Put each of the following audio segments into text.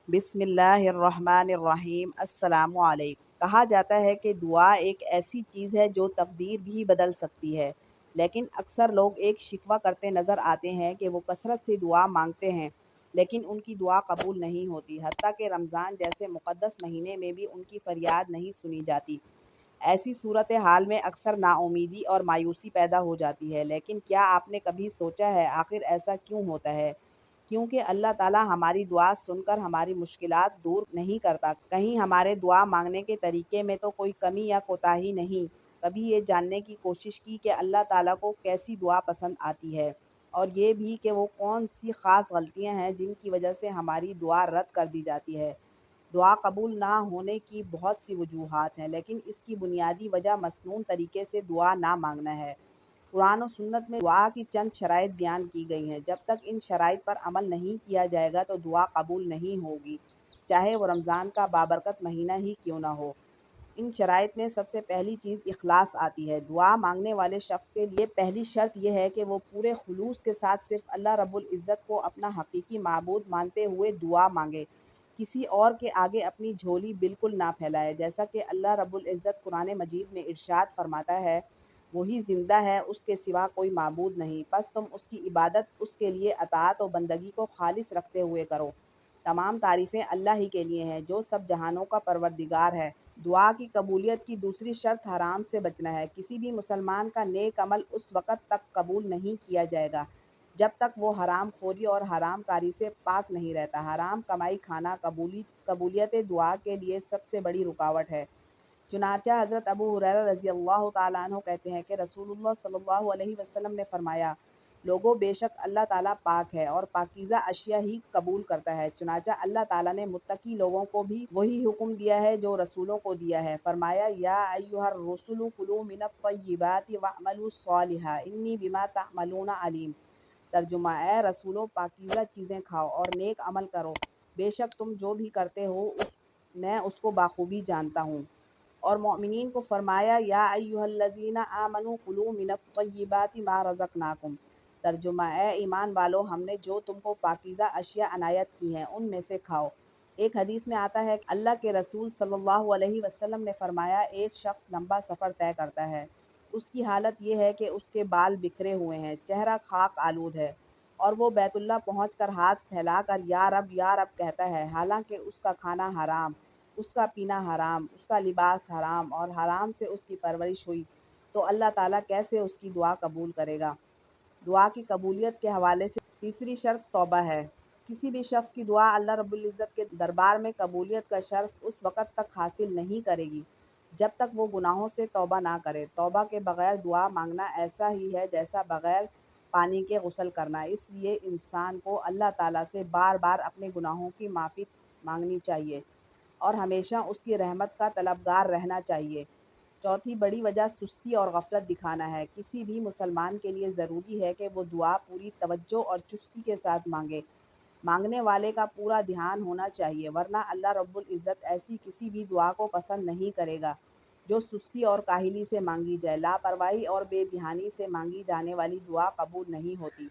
بسم اللہ الرحمن الرحیم۔ السلام علیکم۔ کہا جاتا ہے کہ دعا ایک ایسی چیز ہے جو تقدیر بھی بدل سکتی ہے، لیکن اکثر لوگ ایک شکوہ کرتے نظر آتے ہیں کہ وہ کثرت سے دعا مانگتے ہیں لیکن ان کی دعا قبول نہیں ہوتی، حتیٰ کہ رمضان جیسے مقدس مہینے میں بھی ان کی فریاد نہیں سنی جاتی۔ ایسی صورتحال میں اکثر ناامیدی اور مایوسی پیدا ہو جاتی ہے، لیکن کیا آپ نے کبھی سوچا ہے آخر ایسا کیوں ہوتا ہے؟ کیونکہ اللہ تعالیٰ ہماری دعا سن کر ہماری مشکلات دور نہیں کرتا۔ کہیں ہمارے دعا مانگنے کے طریقے میں تو کوئی کمی یا کوتاہی نہیں؟ کبھی یہ جاننے کی کوشش کی کہ اللہ تعالیٰ کو کیسی دعا پسند آتی ہے، اور یہ بھی کہ وہ کون سی خاص غلطیاں ہیں جن کی وجہ سے ہماری دعا رد کر دی جاتی ہے؟ دعا قبول نہ ہونے کی بہت سی وجوہات ہیں، لیکن اس کی بنیادی وجہ مسنون طریقے سے دعا نہ مانگنا ہے۔ قرآن و سنت میں دعا کی چند شرائط بیان کی گئی ہیں۔ جب تک ان شرائط پر عمل نہیں کیا جائے گا تو دعا قبول نہیں ہوگی، چاہے وہ رمضان کا بابرکت مہینہ ہی کیوں نہ ہو۔ ان شرائط میں سب سے پہلی چیز اخلاص آتی ہے۔ دعا مانگنے والے شخص کے لیے پہلی شرط یہ ہے کہ وہ پورے خلوص کے ساتھ صرف اللہ رب العزت کو اپنا حقیقی معبود مانتے ہوئے دعا مانگے، کسی اور کے آگے اپنی جھولی بالکل نہ پھیلائے۔ جیسا کہ اللہ رب العزت قرآن مجید میں ارشاد فرماتا ہے، وہی زندہ ہے، اس کے سوا کوئی معبود نہیں، پس تم اس کی عبادت اس کے لیے اطاعت و بندگی کو خالص رکھتے ہوئے کرو۔ تمام تعریفیں اللہ ہی کے لیے ہیں جو سب جہانوں کا پروردگار ہے۔ دعا کی قبولیت کی دوسری شرط حرام سے بچنا ہے۔ کسی بھی مسلمان کا نیک عمل اس وقت تک قبول نہیں کیا جائے گا جب تک وہ حرام خوری اور حرام کاری سے پاک نہیں رہتا۔ حرام کمائی کھانا قبولیت دعا کے لیے سب سے بڑی رکاوٹ ہے۔ چنانچہ حضرت ابو ہریرہ رضی اللہ تعالیٰ عنہ کہتے ہیں کہ رسول اللہ صلی اللہ علیہ وسلم نے فرمایا، لوگوں بے شک اللہ تعالیٰ پاک ہے اور پاکیزہ اشیاء ہی قبول کرتا ہے۔ چنانچہ اللہ تعالیٰ نے متقی لوگوں کو بھی وہی حکم دیا ہے جو رسولوں کو دیا ہے۔ فرمایا، یا ایھا الرسل کلوا من الطیبات واعملوا صالحا انی بما تعملون علیم۔ ترجمہ، اے رسولوں، پاکیزہ چیزیں کھاؤ اور نیک عمل کرو، بے شک تم جو بھی کرتے ہو میں اس کو بخوبی جانتا ہوں۔ اور مومنین کو فرمایا، یا ایھا الذین آمنوا کلوا من الطیبات ما رزقناکم۔ ترجمہ، اے ایمان والو، ہم نے جو تم کو پاکیزہ اشیاء عنایت کی ہیں ان میں سے کھاؤ۔ ایک حدیث میں آتا ہے کہ اللہ کے رسول صلی اللہ علیہ وسلم نے فرمایا، ایک شخص لمبا سفر طے کرتا ہے، اس کی حالت یہ ہے کہ اس کے بال بکھرے ہوئے ہیں، چہرہ خاک آلود ہے، اور وہ بیت اللہ پہنچ کر ہاتھ پھیلا کر یا رب کہتا ہے، حالانکہ اس کا کھانا حرام، اس کا پینا حرام، اس کا لباس حرام اور حرام سے اس کی پرورش ہوئی، تو اللہ تعالیٰ کیسے اس کی دعا قبول کرے گا؟ دعا کی قبولیت کے حوالے سے تیسری شرط توبہ ہے۔ کسی بھی شخص کی دعا اللہ رب العزت کے دربار میں قبولیت کا شرف اس وقت تک حاصل نہیں کرے گی جب تک وہ گناہوں سے توبہ نہ کرے۔ توبہ کے بغیر دعا مانگنا ایسا ہی ہے جیسا بغیر پانی کے غسل کرنا۔ اس لیے انسان کو اللہ تعالیٰ سے بار بار اپنے گناہوں کی معافی مانگنی چاہیے اور ہمیشہ اس کی رحمت کا طلبگار رہنا چاہیے۔ چوتھی بڑی وجہ سستی اور غفلت دکھانا ہے۔ کسی بھی مسلمان کے لیے ضروری ہے کہ وہ دعا پوری توجہ اور چستی کے ساتھ مانگے۔ مانگنے والے کا پورا دھیان ہونا چاہیے، ورنہ اللہ رب العزت ایسی کسی بھی دعا کو پسند نہیں کرے گا جو سستی اور کاہلی سے مانگی جائے۔ لاپرواہی اور بے دھیانی سے مانگی جانے والی دعا قبول نہیں ہوتی۔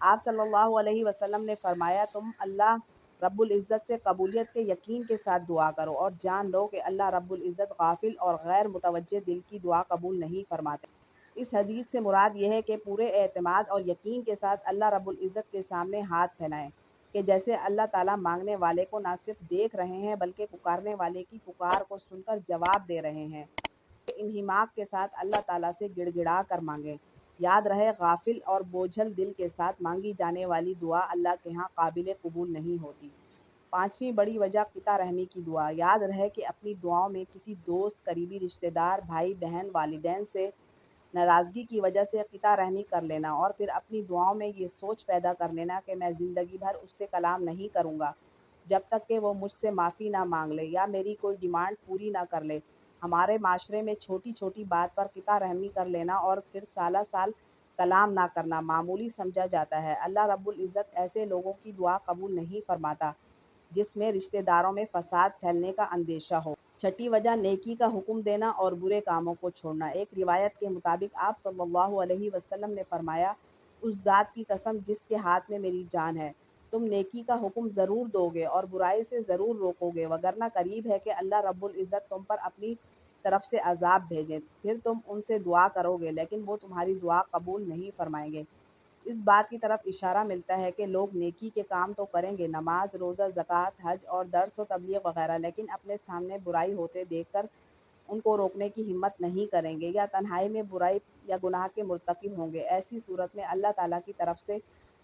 آپ صلی اللہ علیہ وسلم نے فرمایا، تم اللہ رب العزت سے قبولیت کے یقین کے ساتھ دعا کرو اور جان لو کہ اللہ رب العزت غافل اور غیر متوجہ دل کی دعا قبول نہیں فرماتے۔ اس حدیث سے مراد یہ ہے کہ پورے اعتماد اور یقین کے ساتھ اللہ رب العزت کے سامنے ہاتھ پھیلائیں کہ جیسے اللہ تعالیٰ مانگنے والے کو نہ صرف دیکھ رہے ہیں بلکہ پکارنے والے کی پکار کو سن کر جواب دے رہے ہیں۔ انہماک کے ساتھ اللہ تعالیٰ سے گڑ گڑا کر مانگیں۔ یاد رہے، غافل اور بوجھل دل کے ساتھ مانگی جانے والی دعا اللہ کے ہاں قابل قبول نہیں ہوتی۔ پانچویں بڑی وجہ قطع رحمی کی دعا۔ یاد رہے کہ اپنی دعاؤں میں کسی دوست، قریبی رشتہ دار، بھائی بہن، والدین سے ناراضگی کی وجہ سے قطع رحمی کر لینا، اور پھر اپنی دعاؤں میں یہ سوچ پیدا کر لینا کہ میں زندگی بھر اس سے کلام نہیں کروں گا جب تک کہ وہ مجھ سے معافی نہ مانگ لے یا میری کوئی ڈیمانڈ پوری نہ کر لے۔ ہمارے معاشرے میں چھوٹی چھوٹی بات پر قطع رحمی کر لینا اور پھر سالہ سال کلام نہ کرنا معمولی سمجھا جاتا ہے۔ اللہ رب العزت ایسے لوگوں کی دعا قبول نہیں فرماتا جس میں رشتہ داروں میں فساد پھیلنے کا اندیشہ ہو۔ چھٹی وجہ نیکی کا حکم دینا اور برے کاموں کو چھوڑنا۔ ایک روایت کے مطابق آپ صلی اللہ علیہ وسلم نے فرمایا، اس ذات کی قسم جس کے ہاتھ میں میری جان ہے، تم نیکی کا حکم ضرور دو گے اور برائی سے ضرور روکو گے، وگرنہ قریب ہے کہ اللہ رب العزت تم پر اپنی طرف سے عذاب بھیجیں، پھر تم ان سے دعا کرو گے لیکن وہ تمہاری دعا قبول نہیں فرمائیں گے۔ اس بات کی طرف اشارہ ملتا ہے کہ لوگ نیکی کے کام تو کریں گے، نماز، روزہ، زکوٰۃ، حج اور درس و تبلیغ وغیرہ، لیکن اپنے سامنے برائی ہوتے دیکھ کر ان کو روکنے کی ہمت نہیں کریں گے یا تنہائی میں برائی یا گناہ کے مرتکب ہوں گے۔ ایسی صورت میں اللہ تعالیٰ کی طرف سے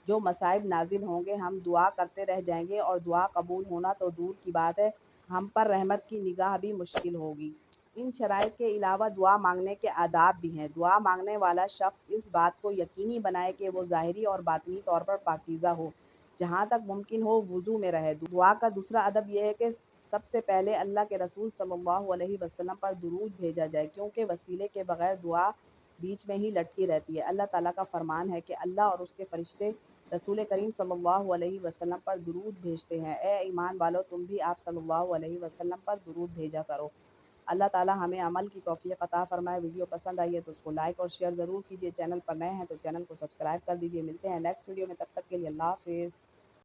جو مصائب نازل ہوں گے، ہم دعا کرتے رہ جائیں گے اور دعا قبول ہونا تو دور کی بات ہے، ہم پر رحمت کی نگاہ بھی مشکل ہوگی۔ ان شرائط کے علاوہ دعا مانگنے کے آداب بھی ہیں۔ دعا مانگنے والا شخص اس بات کو یقینی بنائے کہ وہ ظاہری اور باطنی طور پر پاکیزہ ہو، جہاں تک ممکن ہو وضو میں رہے۔ دعا کا دوسرا ادب یہ ہے کہ سب سے پہلے اللہ کے رسول صلی اللہ علیہ وسلم پر درود بھیجا جائے، کیونکہ وسیلے کے بغیر دعا بیچ میں ہی لٹکی رہتی ہے۔ اللہ تعالیٰ کا فرمان ہے کہ اللہ اور اس کے فرشتے رسول کریم صلی اللہ علیہ وسلم پر درود بھیجتے ہیں۔ اے ایمان والو، تم بھی آپ صلی اللہ علیہ وسلم پر درود بھیجا کرو۔ اللہ تعالیٰ ہمیں عمل کی توفیق عطا فرمائے۔ ویڈیو پسند آئی ہے تو اس کو لائک اور شیئر ضرور کیجیے۔ چینل پر نئے ہیں تو چینل کو سبسکرائب کر دیجیے۔ ملتے ہیں نیکسٹ ویڈیو میں، تب تک کے لیے اللہ حافظ۔